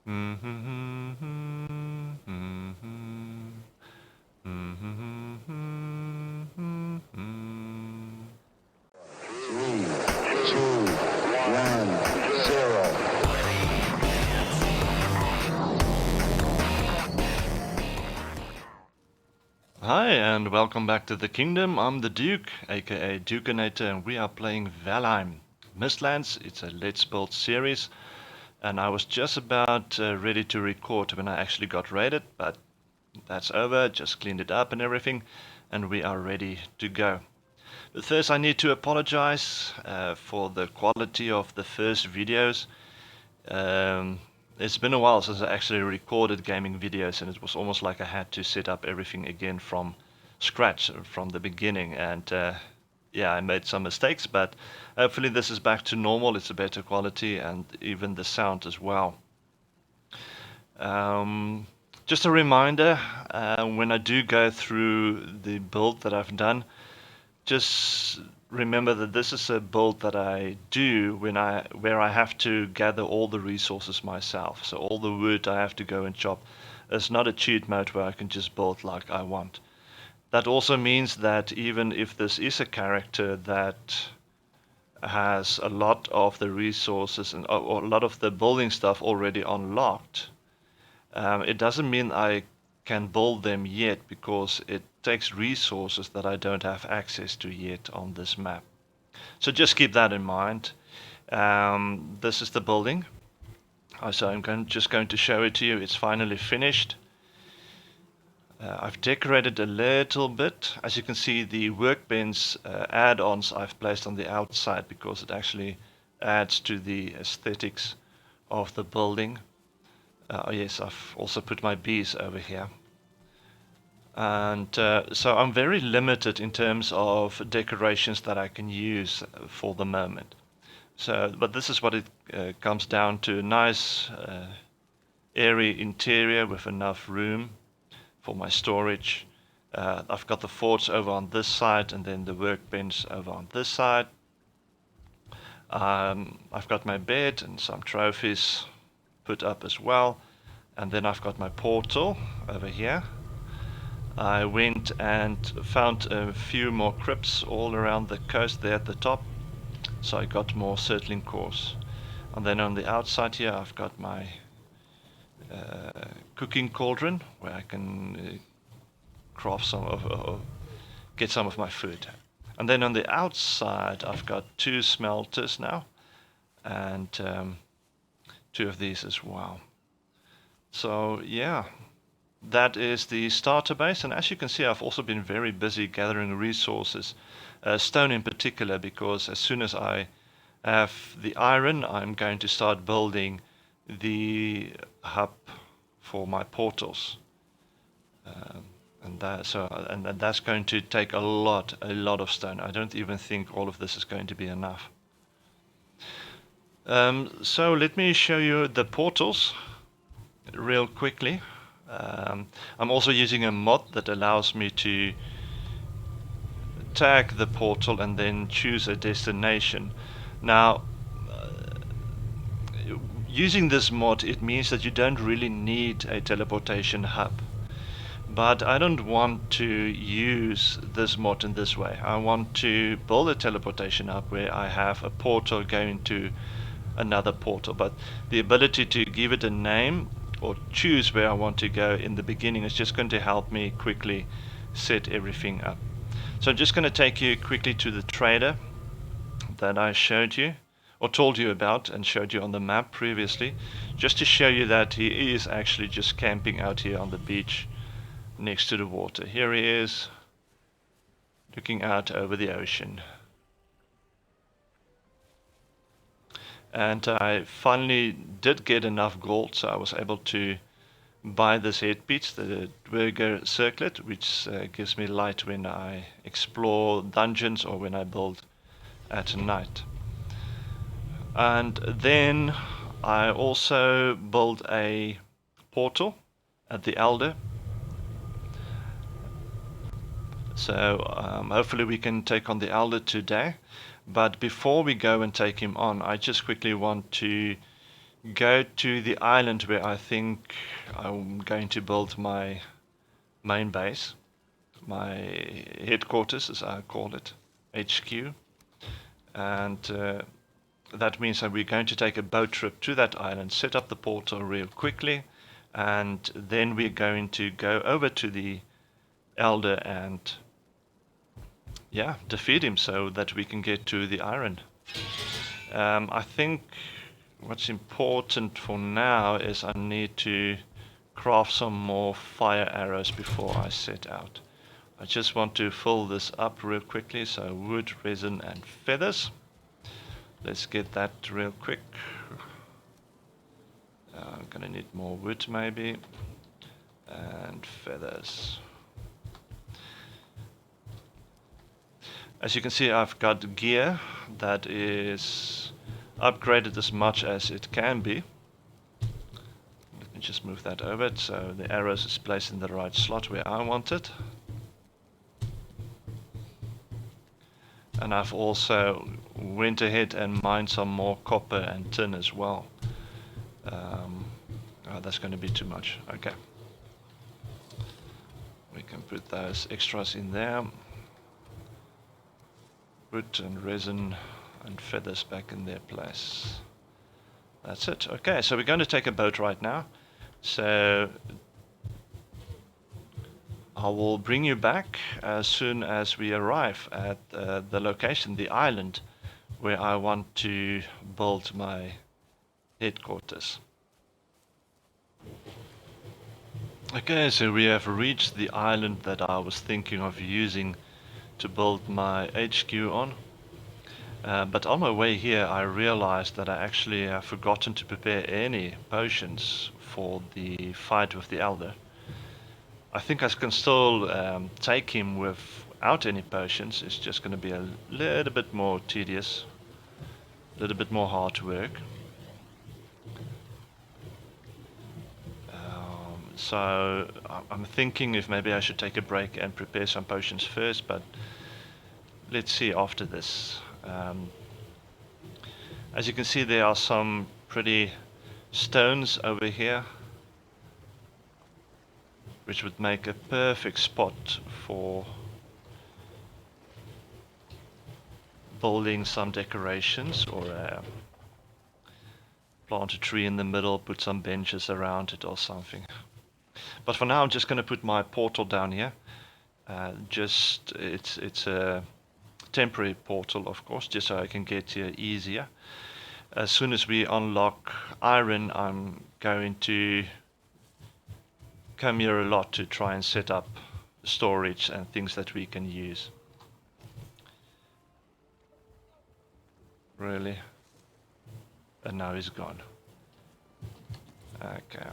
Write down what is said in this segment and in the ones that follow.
Three, two, one, zero. Hi and welcome back to the kingdom. I'm the Duke, aka DUKeNATOR, and we are playing Valheim Mistlands. It's a Let's Build series, and I was just about ready to record when I actually got raided, but that's over. Just cleaned it up and everything, and we are ready to go. But first I need to apologize for the quality of the first videos. It's been a while since I actually recorded gaming videos, and it was almost like I had to set up everything again from scratch, from the beginning. And yeah, I made some mistakes, but hopefully this is back to normal. It's a better quality, and even the sound as well. Just a reminder, when I do go through the build that I've done, just remember that this is a build that I do where I have to gather all the resources myself. So all the wood I have to go and chop. It's not a cheat mode where I can just build like I want. That also means that even if this is a character that has a lot of the resources and or a lot of the building stuff already unlocked, it doesn't mean I can build them yet, because it takes resources that I don't have access to yet on this map. So just keep that in mind. This is the building. So I'm just going to show it to you. It's finally finished. I've decorated a little bit. As you can see, the workbench add-ons I've placed on the outside because it actually adds to the aesthetics of the building. Oh yes, I've also put my bees over here. And so I'm very limited in terms of decorations that I can use for the moment. So, but this is what it comes down to: a nice airy interior with enough room for my storage. I've got the forge over on this side, and then the workbench over on this side. I've got my bed and some trophies put up as well, and then I've got my portal over here. I went and found a few more crypts all around the coast there at the top, so I got more circling cores. And then on the outside here I've got my cooking cauldron where I can craft some of get some of my food. And then on the outside I've got 2 smelters now, and 2 of these as well. So yeah, that is the starter base, and as you can see, I've also been very busy gathering resources, stone in particular, because as soon as I have the iron, I'm going to start building the hub for my portals, and that's going to take a lot of stone. I don't even think all of this is going to be enough. So let me show you the portals real quickly. I'm also using a mod that allows me to tag the portal and then choose a destination. Now, using this mod, it means that you don't really need a teleportation hub. But I don't want to use this mod in this way. I want to build a teleportation hub where I have a portal going to another portal, but the ability to give it a name or choose where I want to go in the beginning is just going to help me quickly set everything up. So I'm just going to take you quickly to the trader that I showed you or told you about and showed you on the map previously, just to show you that he is actually just camping out here on the beach next to the water. Here he is, looking out over the ocean. And I finally did get enough gold, so I was able to buy this headpiece, the Dwerger circlet, which gives me light when I explore dungeons or when I build at night. And then I also built a portal at the Elder. So hopefully we can take on the Elder today. But before we go and take him on, I just quickly want to go to the island where I think I'm going to build my main base, my headquarters as I call it, HQ. And that means that we're going to take a boat trip to that island, set up the portal real quickly, and then we're going to go over to the Elder and defeat him so that we can get to the island. I think what's important for now is I need to craft some more fire arrows before I set out. I just want to fill this up real quickly, so wood, resin and feathers. Let's get that real quick. I'm gonna need more wood maybe, and feathers. As you can see, I've got gear that is upgraded as much as it can be. Let me just move that over so the arrows is placed in the right slot where I want it. And I've also went ahead and mined some more copper and tin as well. Oh, that's going to be too much. Okay. We can put those extras in there. Wood and resin and feathers back in their place. That's it. Okay, so we're going to take a boat right now. So I will bring you back as soon as we arrive at the location, the island, where I want to build my headquarters. Okay, so we have reached the island that I was thinking of using to build my HQ on. But on my way here I realized that I actually have forgotten to prepare any potions for the fight with the Elder. I think I can still take him without any potions. It's just going to be a little bit more tedious, a little bit more hard work. So I'm thinking if maybe I should take a break and prepare some potions first, but let's see after this. As you can see, there are some pretty stones over here, which would make a perfect spot for building some decorations, or plant a tree in the middle, put some benches around it or something. But for now I'm just going to put my portal down here. It's a temporary portal, of course, just so I can get here easier. As soon as we unlock iron, I'm going to come here a lot to try and set up storage and things that we can use. Really? And now he's gone. Okay.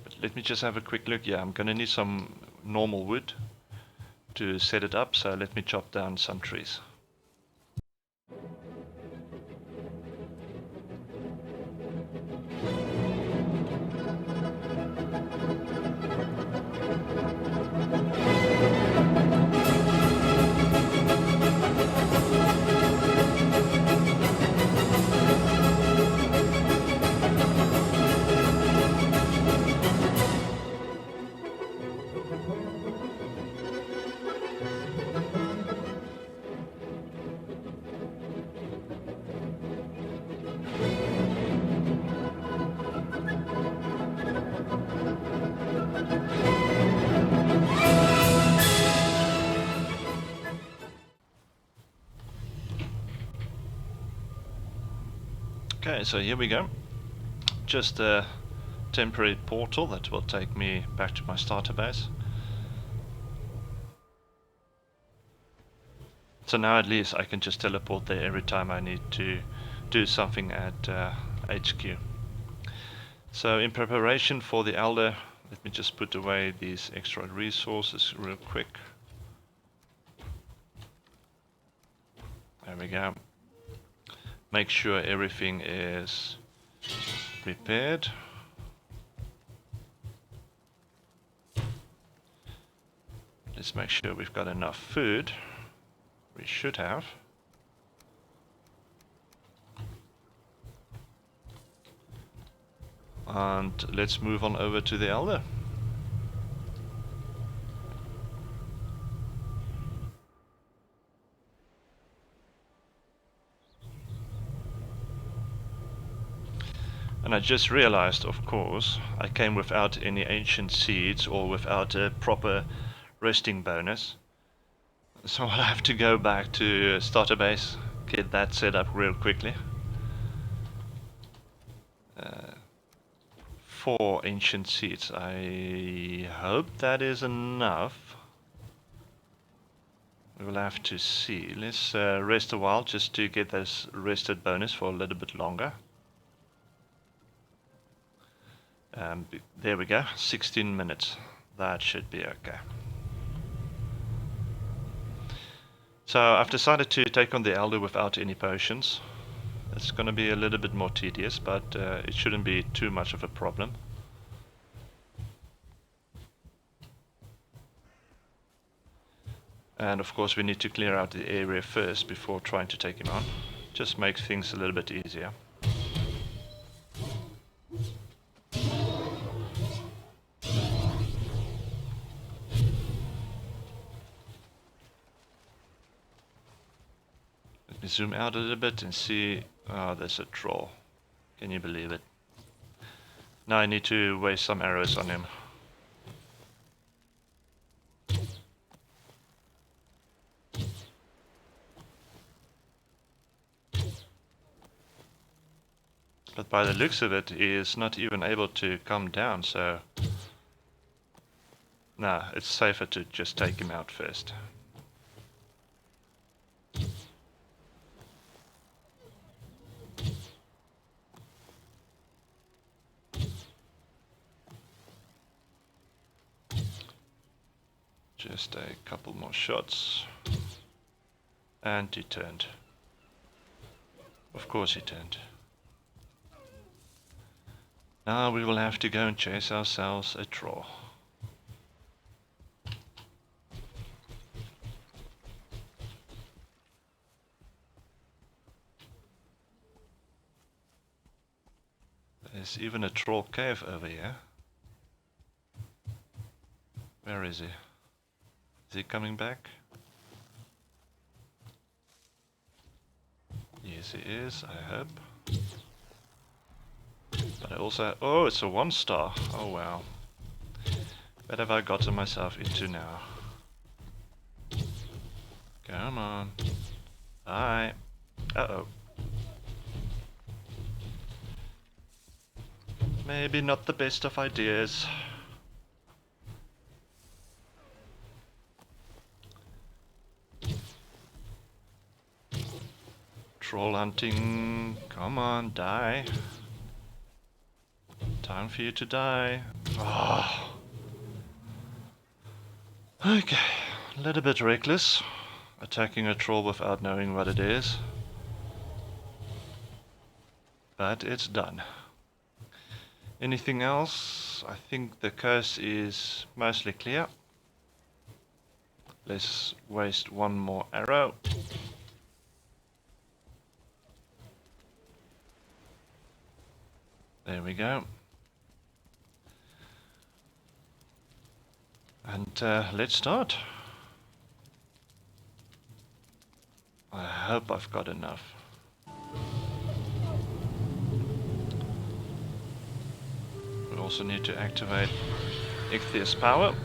But let me just have a quick look. Yeah, I'm gonna need some normal wood to set it up, so let me chop down some trees. Okay, so here we go. Just a temporary portal that will take me back to my starter base. So now at least I can just teleport there every time I need to do something at HQ. So in preparation for the Elder, let me just put away these extra resources real quick. There we go. Make sure everything is prepared. Let's make sure we've got enough food. We should have. and let's move on over to the Elder. And I just realized, of course, I came without any ancient seeds or without a proper resting bonus. So I'll have to go back to starter base, get that set up real quickly. 4 ancient seeds. I hope that is enough. We'll have to see. Let's rest a while just to get this rested bonus for a little bit longer. There we go, 16 minutes. That should be okay. So I've decided to take on the Elder without any potions. It's going to be a little bit more tedious, but it shouldn't be too much of a problem. And of course we need to clear out the area first before trying to take him on. Just makes things a little bit easier. Let me zoom out a little bit and see. Oh, there's a troll. Can you believe it? Now I need to waste some arrows on him. But by the looks of it, he is not even able to come down, so... Nah, it's safer to just take him out first. Just a couple more shots. And he turned. Of course he turned. Now we will have to go and chase ourselves a troll. There's even a troll cave over here. Where is he? Is he coming back? Yes he is, I hope. But I also... Oh, it's a 1-star. Oh wow. What have I gotten myself into now? Come on. Hi. Uh-oh. Maybe not the best of ideas. Troll hunting. Come on, die. Time for you to die. Oh. Okay, a little bit reckless. Attacking a troll without knowing what it is. But it's done. Anything else? I think the coast is mostly clear. Let's waste one more arrow. There we go. And let's start. I hope I've got enough. We also need to activate Ichthyor's power.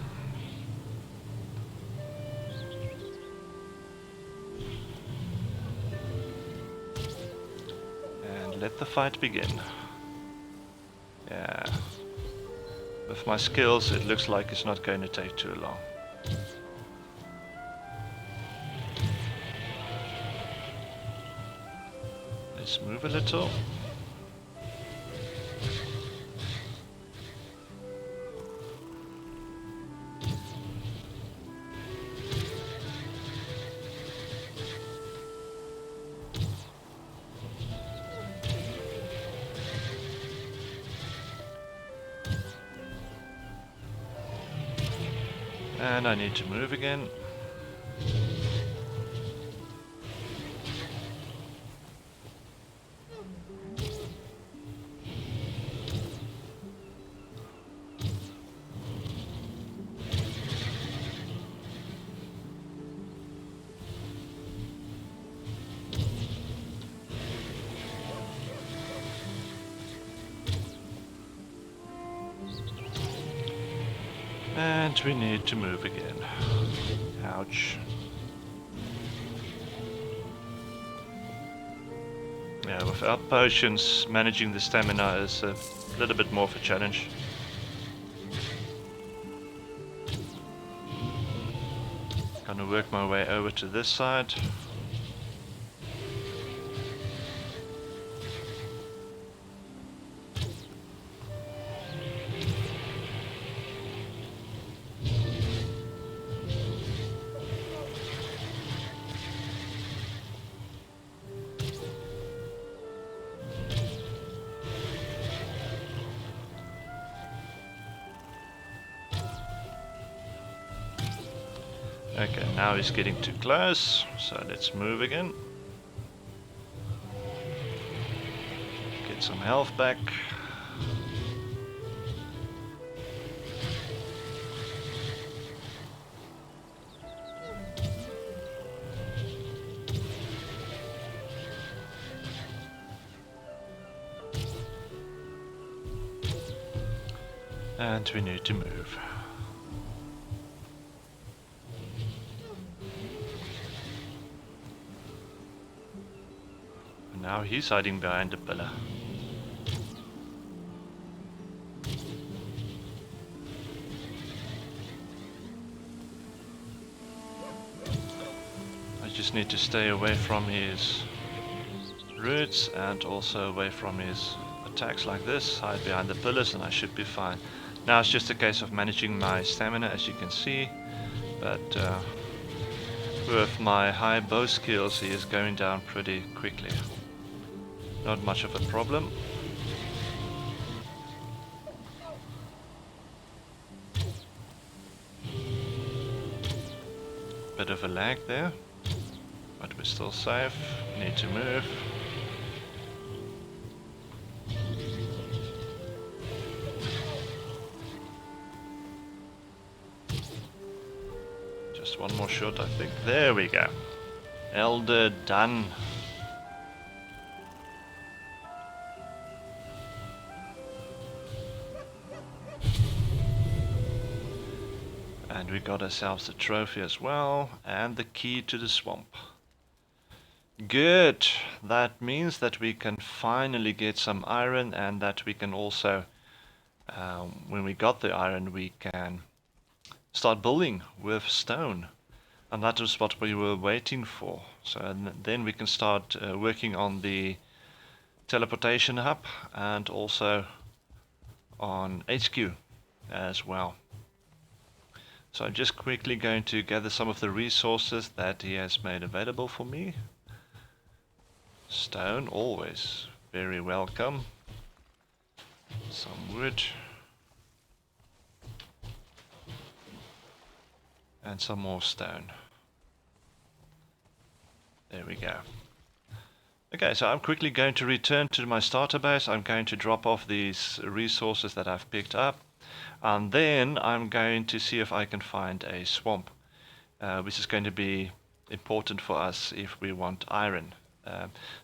And let the fight begin. Yeah. With my skills, it looks like it's not going to take too long. Let's move a little. And I need to move again. And we need to move again. Ouch. Yeah, without potions, managing the stamina is a little bit more of a challenge. Gonna work my way over to this side. Okay, now he's getting too close, so let's move again. Get some health back. And we need to move. And now he's hiding behind the pillar. I just need to stay away from his roots and also away from his attacks like this. Hide behind the pillars and I should be fine. Now it's just a case of managing my stamina, as you can see, but with my high bow skills he is going down pretty quickly. Not much of a problem. Bit of a lag there, but we're still safe. Need to move. Just one more shot, I think. There we go. Elder done. And we got ourselves the trophy as well, and the key to the swamp. Good. That means that we can finally get some iron, and that we can also, when we got the iron, we can start building with stone. And that was what we were waiting for. So then we can start working on the teleportation hub and also on HQ as well. So I'm just quickly going to gather some of the resources that he has made available for me. Stone, always very welcome. Some wood. And some more stone. There we go. Okay, so I'm quickly going to return to my starter base. I'm going to drop off these resources that I've picked up. And then I'm going to see if I can find a swamp, which is going to be important for us if we want iron.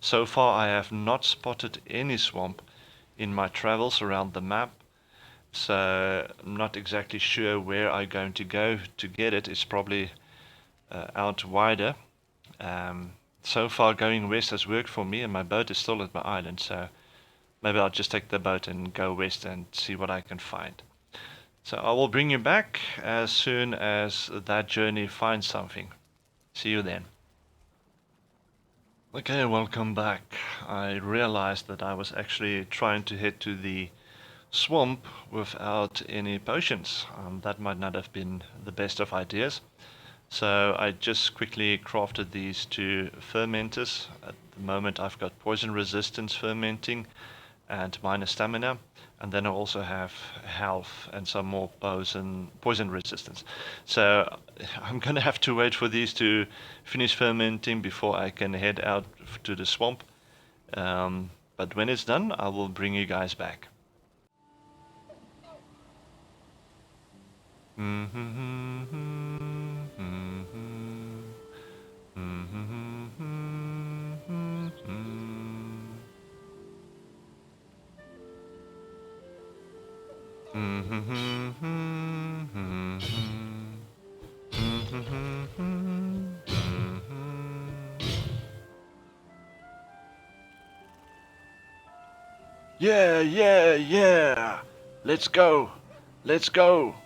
So far I have not spotted any swamp in my travels around the map, so I'm not exactly sure where I'm going to go to get it. It's probably out wider. So far going west has worked for me, and my boat is still at my island, so maybe I'll just take the boat and go west and see what I can find. So I will bring you back as soon as that journey finds something. See you then. Okay, welcome back. I realized that I was actually trying to head to the swamp without any potions. That might not have been the best of ideas. So I just quickly crafted these two fermenters. At the moment I've got poison resistance fermenting and minus stamina, and then I also have health and some more poison resistance. So I'm gonna have to wait for these to finish fermenting before I can head out to the swamp. But when it's done, I will bring you guys back. Yeah, yeah, yeah! Let's go! Let's go!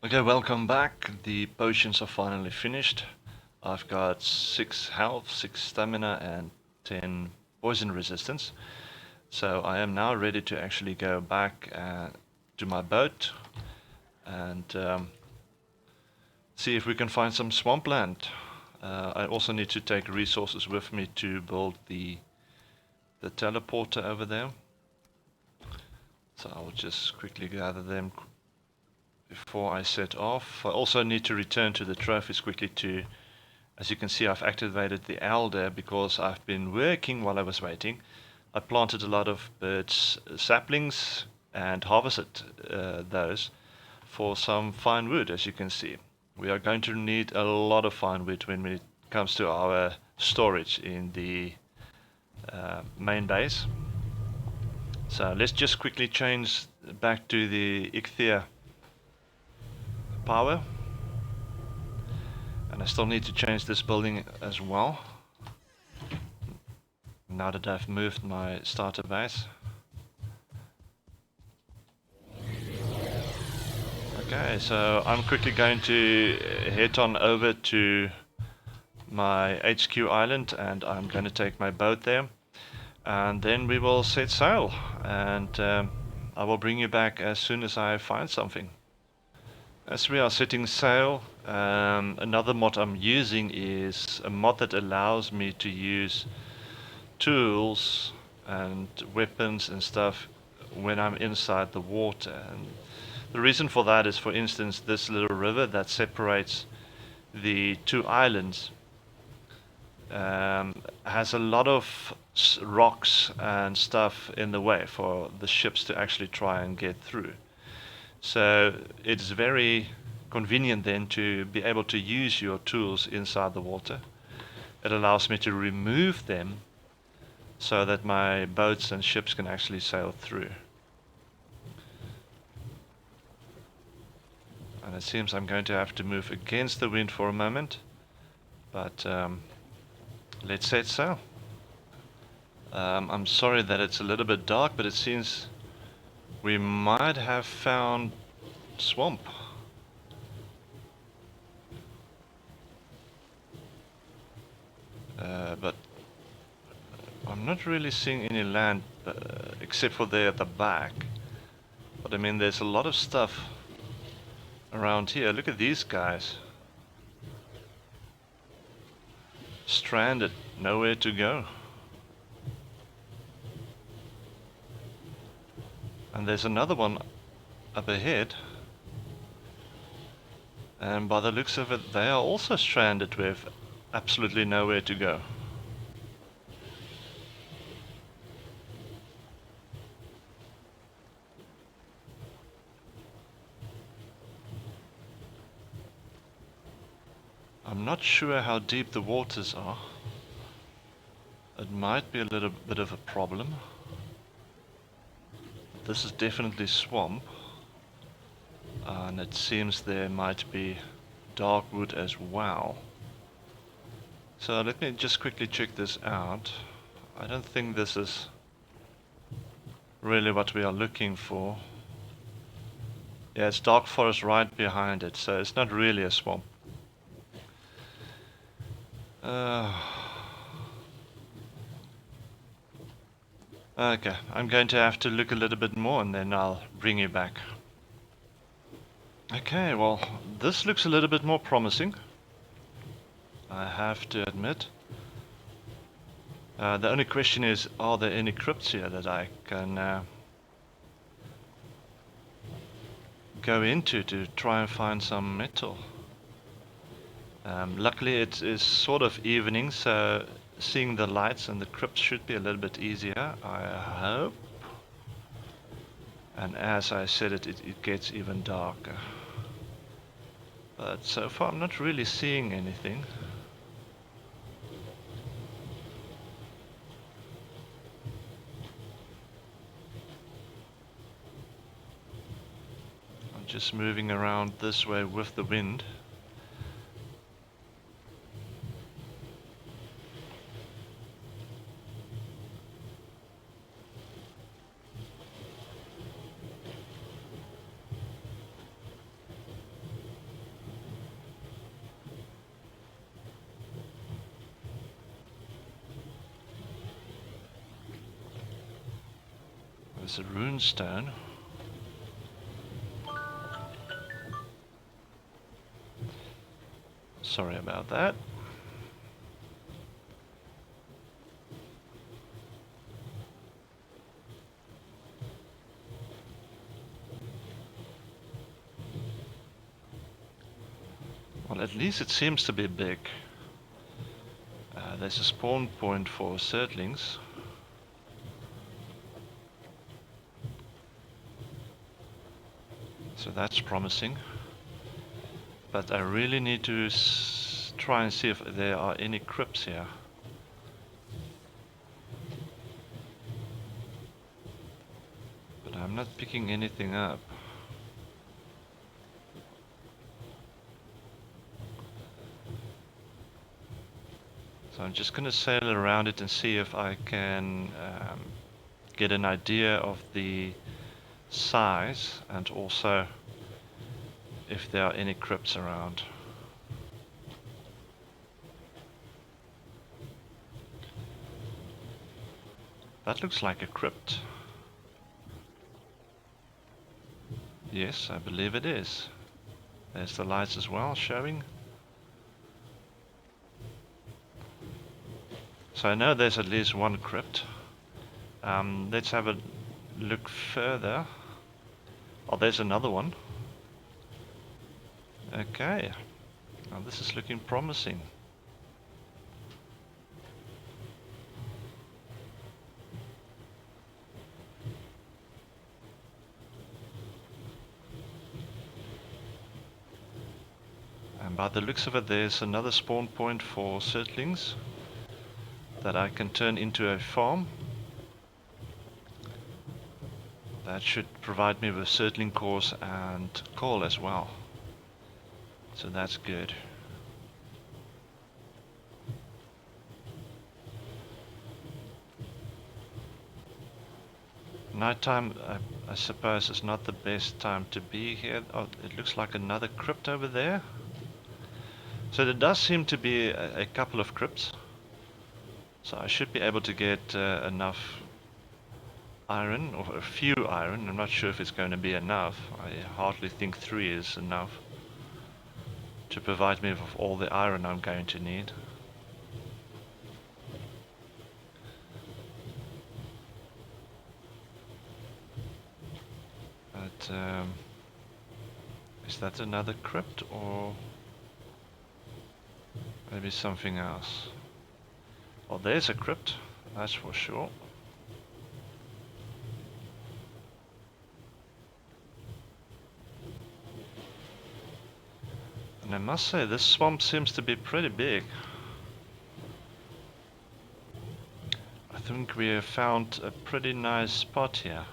Okay, welcome back. The potions are finally finished. I've got 6 health, 6 stamina, and 10 poison resistance. So I am now ready to actually go back to my boat and see if we can find some swampland. I also need to take resources with me to build the teleporter over there. So I'll just quickly gather them before I set off. I also need to return to the trophies quickly to, as you can see, I've activated the elder because I've been working while I was waiting. I planted a lot of birch saplings and harvested those for some fine wood, as you can see. We are going to need a lot of fine wood when it comes to our storage in the main base. So let's just quickly change back to the Ichthyer power, and I still need to change this building as well now that I've moved my starter base. Okay, so I'm quickly going to head on over to my HQ island, and I'm going to take my boat there, and then we will set sail, and I will bring you back as soon as I find something. As we are setting sail, another mod I'm using is a mod that allows me to use tools and weapons and stuff when I'm inside the water. And the reason for that is, for instance, this little river that separates the 2 islands has a lot of rocks and stuff in the way for the ships to actually try and get through. So it's very convenient then to be able to use your tools inside the water. It allows me to remove them so that my boats and ships can actually sail through. And it seems I'm going to have to move against the wind for a moment, but let's set sail. I'm sorry that it's a little bit dark, but it seems we might have found swamp. But I'm not really seeing any land except for there at the back. But I mean, there's a lot of stuff around here. Look at these guys. Stranded, nowhere to go. And there's another one up ahead. And by the looks of it, they are also stranded with absolutely nowhere to go. I'm not sure how deep the waters are. It might be a little bit of a problem. This is definitely swamp. And it seems there might be dark wood as well. So let me just quickly check this out. I don't think this is really what we are looking for. Yeah, it's dark forest right behind it, so it's not really a swamp. Okay, I'm going to have to look a little bit more and then I'll bring you back. Okay, well, this looks a little bit more promising, I have to admit. The only question is, are there any crypts here that I can go into to try and find some metal? Luckily it is sort of evening, so seeing the lights and the crypts should be a little bit easier, I hope. And as I said, it gets even darker. But so far I'm not really seeing anything. I'm just moving around this way with the wind. There's a rune stone. Sorry about that. Well, at least it seems to be big. There's a spawn point for Surtlings. So that's promising. But I really need to try and see if there are any crypts here. But I'm not picking anything up. So I'm just going to sail around it and see if I can get an idea of the size and also if there are any crypts around. That looks like a crypt. Yes, I believe it is. There's the lights as well showing. So I know there's at least one crypt. Let's have a look further. Oh, there's another one. Okay. Now this is looking promising. And by the looks of it, there's another spawn point for Surtlings that I can turn into a farm. That should provide me with Surtling cores and coal as well. So that's good. Nighttime, I suppose, is not the best time to be here. Oh, it looks like another crypt over there. So there does seem to be a couple of crypts. So I should be able to get enough iron, or a few iron. I'm not sure if it's going to be enough. I hardly think 3 is enough to provide me with all the iron I'm going to need. But is that another crypt or maybe something else? Well, there's a crypt, that's for sure. And I must say, this swamp seems to be pretty big. I think we have found a pretty nice spot here.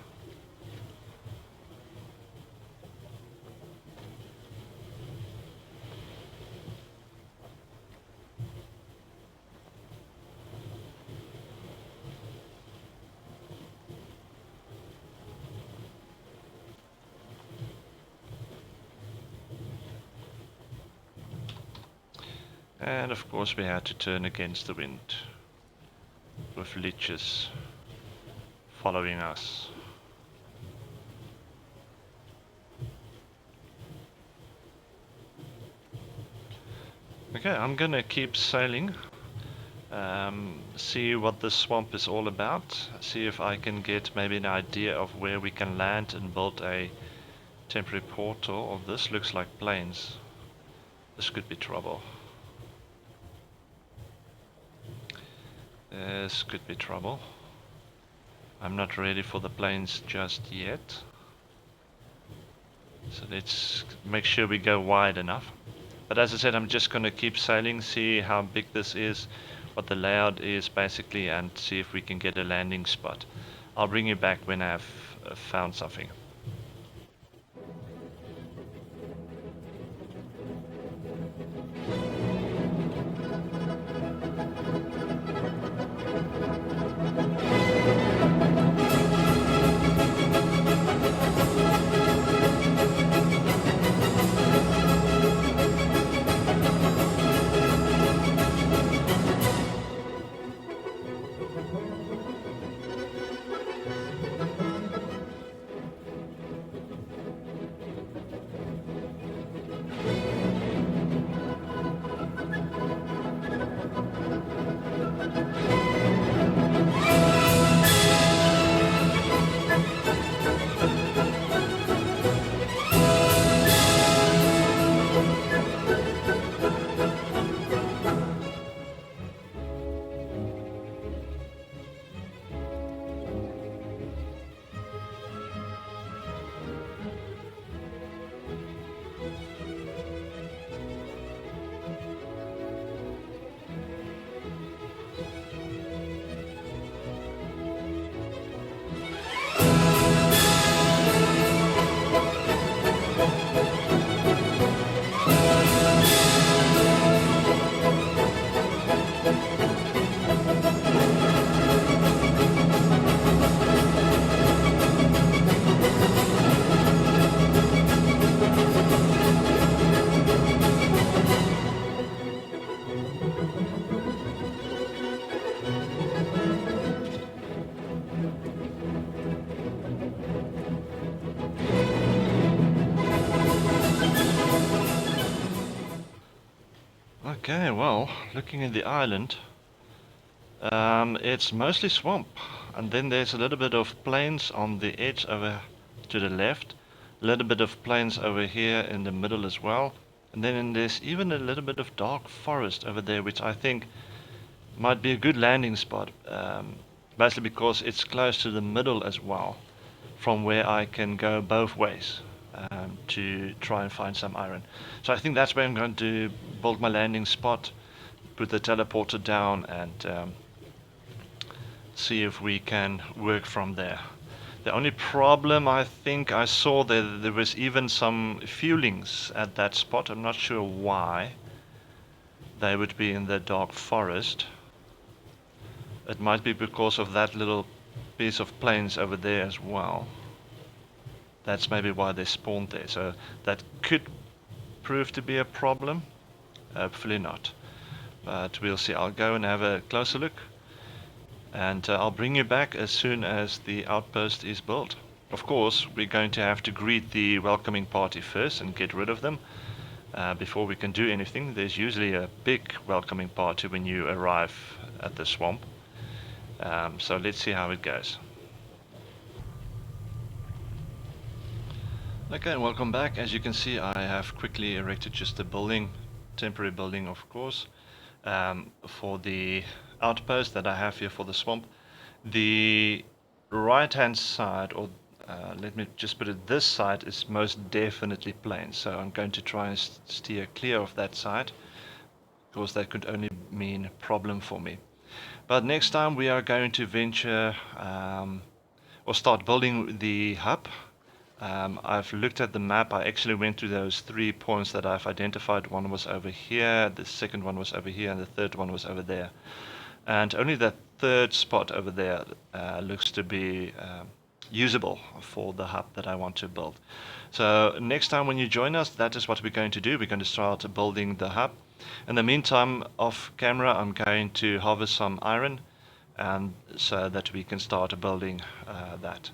And of course we had to turn against the wind, with leeches following us. Okay, I'm gonna keep sailing, see what this swamp is all about, see if I can get maybe an idea of where we can land and build a temporary portal. Oh, this looks like plains. This could be trouble. This could be trouble. I'm not ready for the plains just yet. So let's make sure we go wide enough. But as I said, I'm just going to keep sailing, see how big this is, what the layout is basically, and see if we can get a landing spot. I'll bring you back when I've found something. Okay, well, looking at the island, it's mostly swamp, and then there's a little bit of plains on the edge over to the left, a little bit of plains over here in the middle as well, and then there's even a little bit of dark forest over there, which I think might be a good landing spot, basically because it's close to the middle as well, from where I can go both ways. To try and find some iron. So I think that's where I'm going to build my landing spot, put the teleporter down, and see if we can work from there. The only problem I think I saw there was even some fuelings at that spot. I'm not sure why they would be in the dark forest. It might be because of that little piece of plains over there as well. That's maybe why they spawned there. So that could prove to be a problem. Hopefully not. But we'll see. I'll go and have a closer look. And I'll bring you back as soon as the outpost is built. Of course, we're going to have to greet the welcoming party first and get rid of them. Before we can do anything. There's usually a big welcoming party when you arrive at the swamp. So let's see how it goes. Okay, welcome back. As you can see, I have quickly erected just a building, temporary building of course, for the outpost that I have here for the swamp. The right hand side, or let me just put it, this side is most definitely plain, so I'm going to try and steer clear of that side, because that could only mean a problem for me. But next time we are going to venture or start building the hub. I've looked at the map. I actually went to those 3 points that I've identified. One was over here, the second one was over here, and the third one was over there. And only that third spot over there looks to be usable for the hub that I want to build. So next time when you join us, that is what we're going to do. We're going to start building the hub. In the meantime, off camera, I'm going to harvest some iron, and so that we can start building that.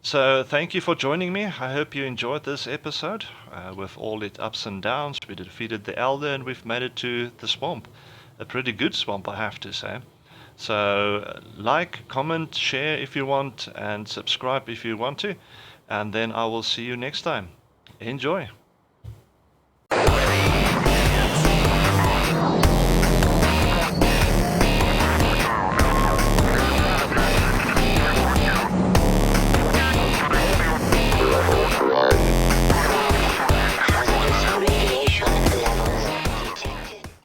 So thank you for joining me. I hope you enjoyed this episode with all its ups and downs. We defeated the Elder and we've made it to the swamp. A pretty good swamp, I have to say. So like, comment, share if you want, and subscribe if you want to. And then I will see you next time. Enjoy.